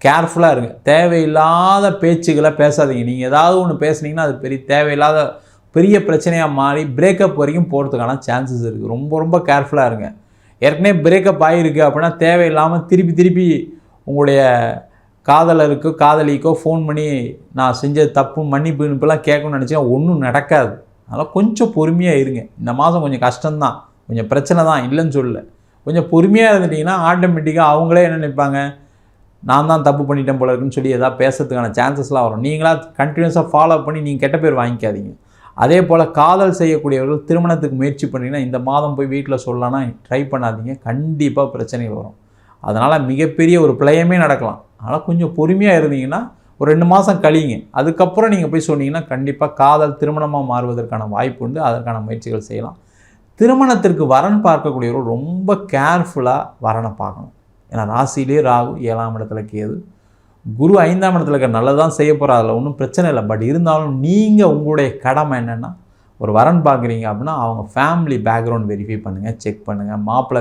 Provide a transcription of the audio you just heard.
கேர்ஃபுல்லாக இருங்க. தேவையில்லாத பேச்சுக்களை பேசாதீங்க. நீங்கள் ஏதாவது ஒன்று பேசுனீங்கன்னா அது தேவையில்லாத பெரிய பிரச்சனையாக மாறி பிரேக்கப் வரைக்கும் போகிறதுக்கான சான்சஸ் இருக்குது. ரொம்ப ரொம்ப கேர்ஃபுல்லாக இருங்க. ஏற்கனவே பிரேக்கப் ஆகிருக்கு அப்படின்னா தேவையில்லாமல் திருப்பி உங்களுடைய காதலருக்கோ காதலிக்கோ ஃபோன் பண்ணி நான் செஞ்ச தப்பு மன்னிப்பு இப்பெல்லாம் கேட்கணும்னு நினச்சா ஒன்றும் நடக்காது. அதனால் கொஞ்சம் பொறுமையாக இருங்க. இந்த மாதம் கொஞ்சம் கஷ்டம்தான், கொஞ்சம் பிரச்சனை தான், இல்லைன்னு சொல்லல. கொஞ்சம் பொறுமையாக இருந்துட்டிங்கன்னா ஆட்டோமேட்டிக்காக அவங்களே என்ன நினைப்பாங்க, நான் தான் தப்பு பண்ணிட்டேன் போல இருக்குன்னு சொல்லி எதாவது பேசுறதுக்கான சான்சஸ்லாம் வரும். நீங்களாக கண்டினியூஸாக ஃபாலோ பண்ணி நீங்கள் கெட்ட பேர் வாங்கிக்காதீங்க. அதே போல் காதல் செய்யக்கூடியவர்கள் திருமணத்துக்கு முயற்சி பண்ணிங்கன்னா இந்த மாதம் போய் வீட்டில் சொல்லலான்னா ட்ரை பண்ணாதீங்க. கண்டிப்பாக பிரச்சனைகள் வரும். அதனால் மிகப்பெரிய ஒரு பிழையமே நடக்கலாம். அதனால் கொஞ்சம் பொறுமையாக இருந்தீங்கன்னா ஒரு 2 மாதம் கழிங்க. அதுக்கப்புறம் நீங்கள் போய் சொன்னீங்கன்னா கண்டிப்பாக காதல் திருமணமாக மாறுவதற்கான வாய்ப்பு உண்டு. அதற்கான முயற்சிகள் செய்யலாம். திருமணத்திற்கு வரன் பார்க்கக்கூடியவர்கள் ரொம்ப கேர்ஃபுல்லாக வரனை பார்க்கணும். ஏன்னா ராசியிலே ராகு, 7ஆம் இடத்துல கேது, குரு 5ஆம் இடத்துல இருக்க நல்லதான் செய்ய போகிற, அதில் ஒன்றும் பிரச்சனை இல்லை. பட் இருந்தாலும் நீங்கள் உங்களுடைய கடமை என்னென்னா, ஒரு வரன் பார்க்குறீங்க அப்படின்னா அவங்க ஃபேமிலி பேக்ரவுண்ட் வெரிஃபை பண்ணுங்கள், செக் பண்ணுங்கள். மாப்பிள்ளை